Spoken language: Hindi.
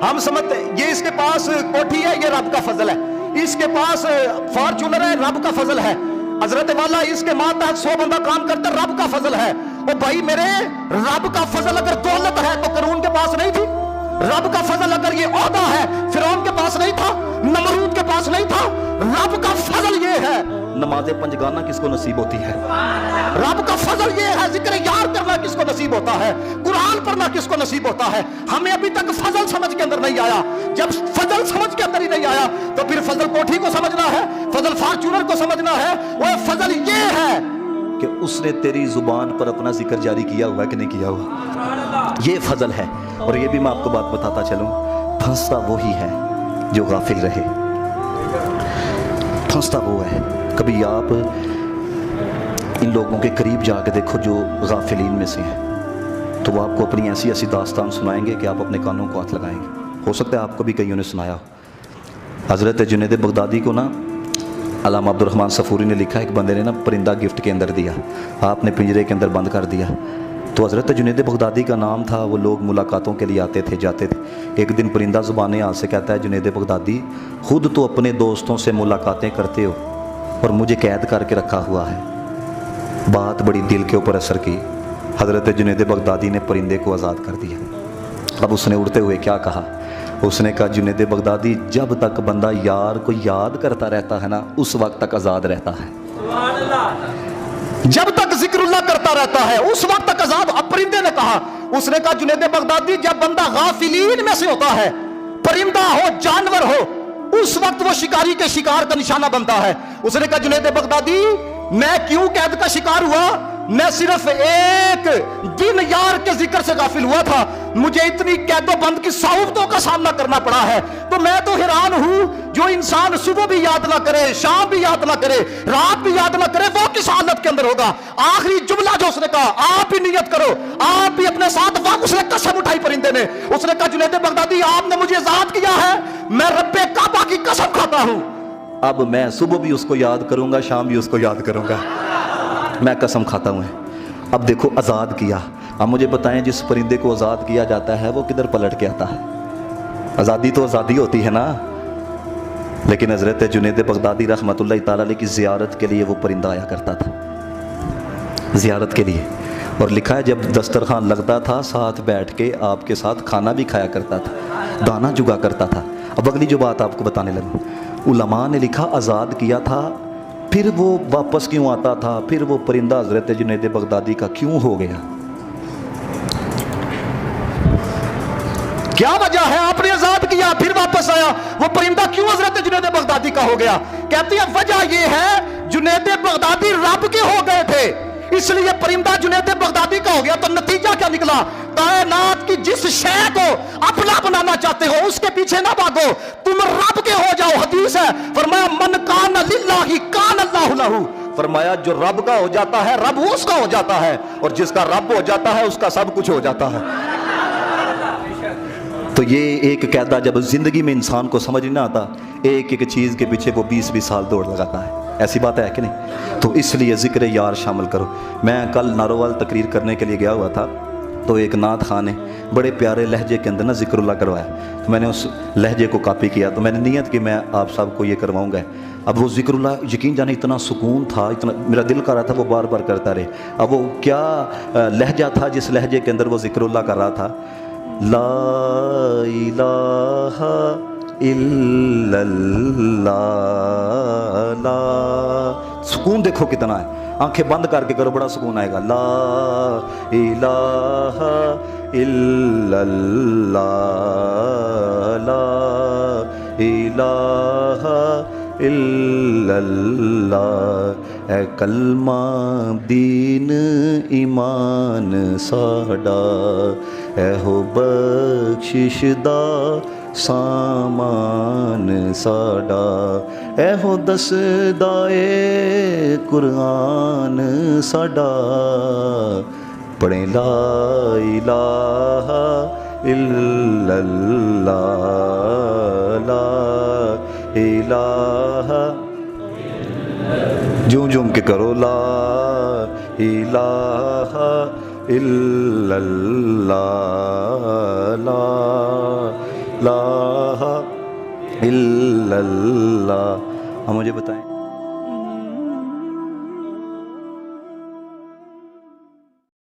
हम समझते ये इसके पास कोठी है, ये रब का फजल है, इसके पास फॉर्चूनर है, रब का फजल है, हजरत वाला इसके मातहत 100 बंदा काम करता, रब का फजल है। ओ भाई मेरे, रब का फजल अगर दौलत है तो करून के पास नहीं थी, रब का फजल अगर ये ओहदा है फिरौन के पास नहीं था, नमरूद के पास नहीं था। रब का फजल ये है, नमाज़े पंजगाना किसको नसीब होती है, रब का फजल ये है, जिक्र यार करना किसको नसीब होता है, कुरान पढ़ना किसको नसीब होता है। हमें अभी तक फजल समझ के अंदर नहीं आया। जब फजल समझ के अंदर ही नहीं आया तो फिर फजल कोठी को समझना है, फजल फॉर्चूनर को समझना है। वो फजल ये है कि उसने तेरी जुबान पर अपना जिक्र जारी किया हुआ कि नहीं किया हुआ, ये फजल है। और ये भी मैं आपको बात बताता चलूं, फंसता वो ही है जो गाफिल रहे, फंसता वो है। कभी आप इन लोगों के करीब जाके देखो जो गाफिलीन में से हैं, तो वो आपको अपनी ऐसी ऐसी दास्तान सुनाएंगे कि आप अपने कानों को हाथ लगाएंगे। हो सकता है आपको भी कईयों ने सुनाया हो। हज़रत जुनैद बगदादी को ना अल्लामा अब्दुर्रहमान सफूरी ने लिखा, एक बंदे ने ना परिंदा गिफ्ट के अंदर दिया, आपने पिंजरे के अंदर बंद कर दिया। तो हज़रत जुनैद बगदादी का नाम था, वो लोग मुलाकातों के लिए आते थे जाते थे। एक दिन परिंदा ज़ुबान हाल से कहता है, जुनैद बगदादी खुद तो अपने दोस्तों से मुलाकातें करते हो और मुझे कैद करके रखा हुआ है। बात बड़ी दिल के ऊपर असर की। हज़रत जुनैद बगदादी ने परिंदे को आज़ाद कर दिया। अब उसने उड़ते हुए क्या कहा, उसने कहा, जुनैद बगदादी जब तक बंदा यार को याद करता रहता है ना, उस वक्त तक आज़ाद रहता है। जब तक जिक्रुल्लाह करता रहता है उस वक्त तक आजाद। अब परिंदे ने कहा, उसने कहा, जुनैद बगदादी जब बंदा गाफिलीन में से होता है, परिंदा हो जानवर हो, उस वक्त वो शिकारी के शिकार का निशाना बनता है। उसने कहा, जुनैद बगदादी मैं क्यों कैद का शिकार हुआ, मैं सिर्फ एक दिन यार के जिक्र से गाफिल हुआ था, मुझे इतनी कैदोबंद की साउबतों का सामना करना पड़ा है। तो मैं तो हैरान हूं, जो इंसान सुबह भी याद ना करे, शाम भी याद ना करे, रात भी याद ना करे, वो किस हालत के अंदर होगा। आखिरी जुमला जो उसने कहा, आप भी नियत करो, आप भी अपने साथ वक्त, उसने कसम उठाई परिंदे ने। उसने कहा, जुनैद बगदादी आपने मुझे आजाद किया है, मैं रब्बे काबा की कसम खाता हूं, अब मैं सुबह भी उसको याद करूंगा, शाम भी उसको याद करूंगा, मैं कसम खाता हूं। अब देखो आज़ाद किया। अब मुझे बताएं, जिस परिंदे को आज़ाद किया जाता है वो किधर पलट के आता है। आज़ादी तो आज़ादी होती है ना, लेकिन हज़रत जुनैद बगदादी रहमतुल्लाह ताला अलैह की ज़ियारत के लिए वो परिंदा आया करता था, ज़ियारत के लिए। और लिखा है जब दस्तरखान लगता था साथ बैठ के आपके साथ खाना भी खाया करता था, दाना जुगा करता था। अब अगली जो बात आपको बताने लगूँ, उलमा ने लिखा आज़ाद किया था, फिर वो वापस क्यों आता था, फिर वो परिंदा हज़रत जुनैद बगदादी का क्यों हो गया, क्या वजह है, आपने आजाद किया फिर वापस आया, वो परिंदा क्यों हज़रत जुनैद बगदादी का हो गया। कहती है वजह ये है, जुनैद बगदादी रब के हो गए थे, इसलिए परिंदा जुनैद बगदादी का हो गया। तो नतीजा क्या निकला, कायनात की जिस शय को अपना बनाना चाहते हो उसके पीछे ना भागो, तुम रब के हो जाओ। हदीस है, फरमाया मन कान लिल्लाहि कान अल्लाहु लहू, फरमाया जो रब का हो जाता है रब उसका हो जाता है, और जिसका रब हो जाता है उसका सब कुछ हो जाता है। तो ये एक कायदा जब जिंदगी में इंसान को समझ नहीं आता, एक एक चीज़ के पीछे वो 20-20 साल दौड़ लगाता है, ऐसी बात है कि नहीं। तो इसलिए ज़िक्र यार शामिल करो। मैं कल नारोवाल तकरीर करने के लिए गया हुआ था, तो एक नात खान ने बड़े प्यारे लहजे के अंदर ना ज़िक्रुल्लाह करवाया, तो मैंने उस लहजे को कॉपी किया। तो मैंने नीयत कि मैं आप सबको ये करवाऊँगा। अब वो ज़िक्रुल्लाह यकीन जाने इतना सुकून था, इतना मेरा दिल कर रहा था वो बार बार करता रहे। अब वो क्या लहजा था जिस लहजे के अंदर वो ज़िक्रुल्लाह कर रहा था, ला इलाहा इल्लल्लाह, सुकून देखो कितना है, आंखें बंद करके करो बड़ा सुकून आएगा। ला इलाहा इल्लल्लाह, ला इलाहा इल्लल्लाह, ऐ कलमा दीन ईमान साडा, ऐ हो बख्शिश दा सामान साडा, ऐ हो दसदाए कुरान साडा, पढ़े ला इलाहा इल्लल्लाह, ला इलाहा, झूम झूम के करो, ला इलाहा इल्लल्लाह, ला इल्लल्लाह। अब मुझे बताएं।